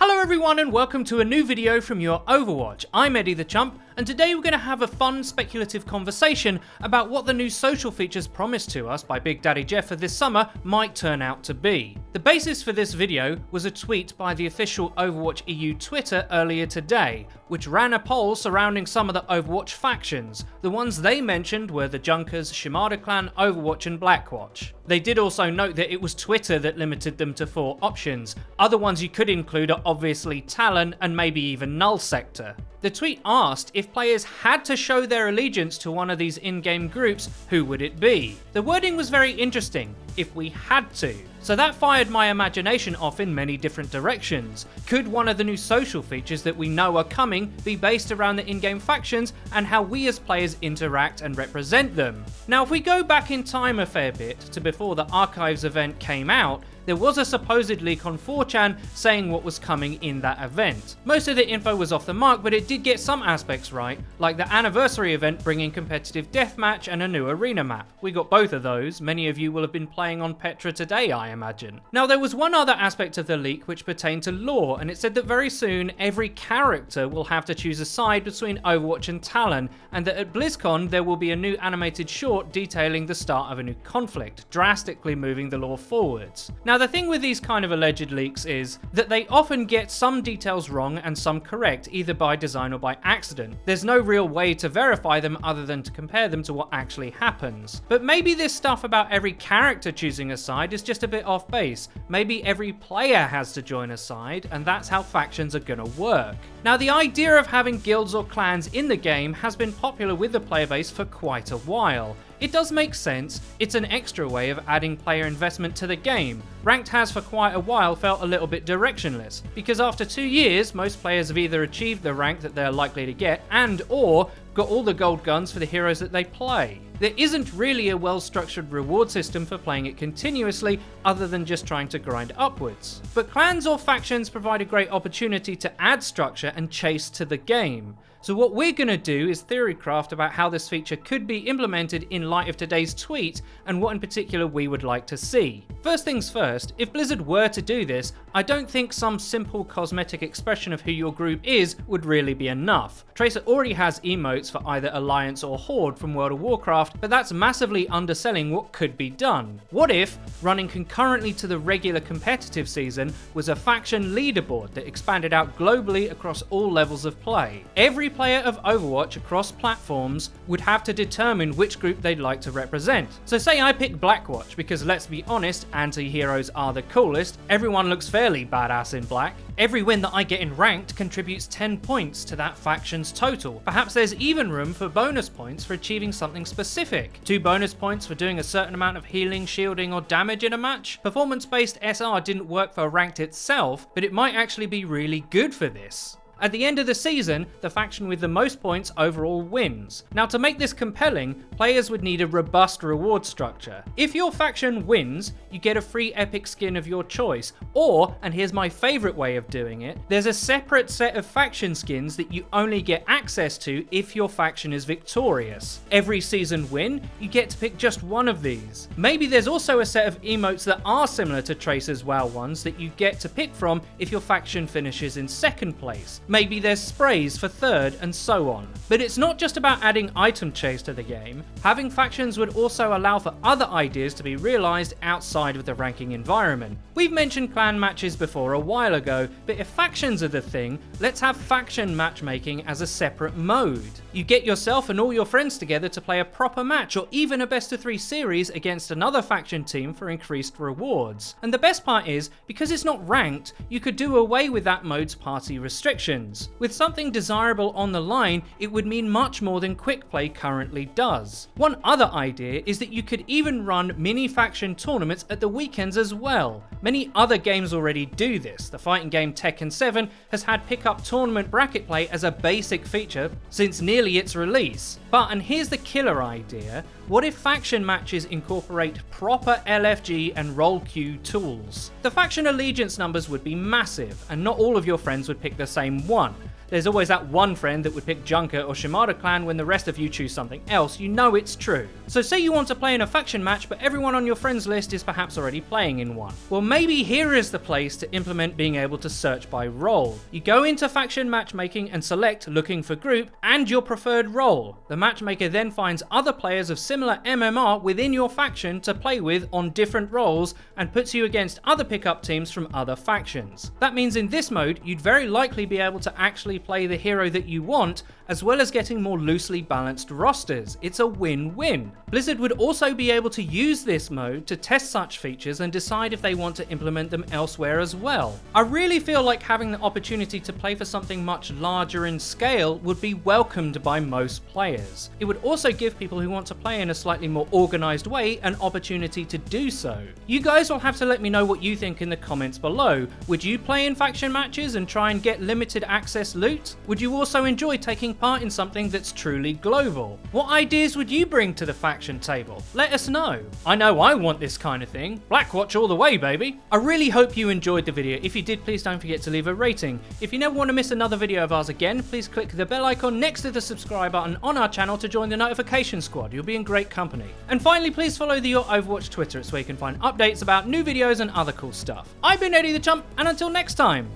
Hello everyone and welcome to a new video from Your Overwatch. I'm Eddie the Chump, and today we're going to have a fun speculative conversation about what the new social features promised to us by Big Daddy Jeff for this summer might turn out to be. The basis for this video was a tweet by the official Overwatch EU Twitter earlier today, which ran a poll surrounding some of the Overwatch factions. The ones they mentioned were the Junkers, Shimada Clan, Overwatch and Blackwatch. They did also note that it was Twitter that limited them to 4 options. Other ones you could include are obviously Talon and maybe even Null Sector. The tweet asked if players had to show their allegiance to one of these in-game groups, who would it be? The wording was very interesting, if we had to. So that fired my imagination off in many different directions. Could one of the new social features that we know are coming be based around the in-game factions and how we as players interact and represent them? Now if we go back in time a fair bit to before the Archives event came out, there was a supposed leak on 4chan saying what was coming in that event. Most of the info was off the mark, but it did get some aspects right, like the anniversary event bringing competitive deathmatch and a new arena map. We got both of those. Many of you will have been playing on Petra today, I imagine. Now there was one other aspect of the leak which pertained to lore, and it said that very soon every character will have to choose a side between Overwatch and Talon, and that at BlizzCon there will be a new animated short detailing the start of a new conflict, drastically moving the lore forwards. Now the thing with these kind of alleged leaks is that they often get some details wrong and some correct, either by design or by accident. There's no real way to verify them other than to compare them to what actually happens. But maybe this stuff about every character choosing a side is just a bit off base. Maybe every player has to join a side, and that's how factions are gonna work. Now the idea of having guilds or clans in the game has been popular with the player base for quite a while. It does make sense, it's an extra way of adding player investment to the game. Ranked has for quite a while felt a little bit directionless, because after 2 years most players have either achieved the rank that they're likely to get and or got all the gold guns for the heroes that they play. There isn't really a well-structured reward system for playing it continuously other than just trying to grind upwards. But clans or factions provide a great opportunity to add structure and chase to the game. So what we're going to do is theorycraft about how this feature could be implemented in light of today's tweet and what in particular we would like to see. First things first, if Blizzard were to do this, I don't think some simple cosmetic expression of who your group is would really be enough. Tracer already has emotes for either Alliance or Horde from World of Warcraft, but that's massively underselling what could be done. What if, running concurrently to the regular competitive season, was a faction leaderboard that expanded out globally across all levels of play? Every player of Overwatch across platforms would have to determine which group they'd like to represent. So say I pick Blackwatch because, let's be honest, anti-heroes are the coolest, everyone looks fairly badass in black. Every win that I get in ranked contributes 10 points to that faction's total. Perhaps there's even room for bonus points for achieving something specific. 2 bonus points for doing a certain amount of healing, shielding or damage in a match. Performance-based SR didn't work for ranked itself, but it might actually be really good for this. At the end of the season, the faction with the most points overall wins. Now to make this compelling, players would need a robust reward structure. If your faction wins, you get a free epic skin of your choice, or, and here's my favourite way of doing it, there's a separate set of faction skins that you only get access to if your faction is victorious. Every season win, you get to pick just one of these. Maybe there's also a set of emotes that are similar to Tracer's WoW ones that you get to pick from if your faction finishes in 2nd place. Maybe there's sprays for 3rd and so on. But it's not just about adding item chase to the game. Having factions would also allow for other ideas to be realised outside of the ranking environment. We've mentioned clan matches before a while ago, but if factions are the thing, let's have faction matchmaking as a separate mode. You get yourself and all your friends together to play a proper match or even a best of 3 series against another faction team for increased rewards. And the best part is, because it's not ranked, you could do away with that mode's party restrictions. With something desirable on the line, it would mean much more than quick play currently does. One other idea is that you could even run mini faction tournaments at the weekends as well. Many other games already do this. The fighting game Tekken 7 has had pick-up tournament bracket play as a basic feature since nearly its release. But, and here's the killer idea, what if faction matches incorporate proper LFG and roll queue tools? The faction allegiance numbers would be massive, and not all of your friends would pick the same one. there's always that one friend that would pick Junker or Shimada clan when the rest of you choose something else. You know it's true. So say you want to play in a faction match, but everyone on your friends list is perhaps already playing in one. Well, maybe here is the place to implement being able to search by role. You go into faction matchmaking and select looking for group and your preferred role. The matchmaker then finds other players of similar MMR within your faction to play with on different roles and puts you against other pickup teams from other factions. That means in this mode, you'd very likely be able to actually play the hero that you want, as well as getting more loosely balanced rosters. It's a win-win. Blizzard would also be able to use this mode to test such features and decide if they want to implement them elsewhere as well. I really feel like having the opportunity to play for something much larger in scale would be welcomed by most players. It would also give people who want to play in a slightly more organised way an opportunity to do so. You guys will have to let me know what you think in the comments below. Would you play in faction matches and try and get limited access loot? Would you also enjoy taking part in something that's truly global? What ideas would you bring to the faction table? Let us know. I know I want this kind of thing. Blackwatch all the way, baby. I really hope you enjoyed the video. If you did, please don't forget to leave a rating. If you never want to miss another video of ours again, please click the bell icon next to the subscribe button on our channel to join the notification squad. You'll be in great company. And finally, please follow the Your Overwatch Twitter. It's where you can find updates about new videos and other cool stuff. I've been Eddie the Chump, and until next time.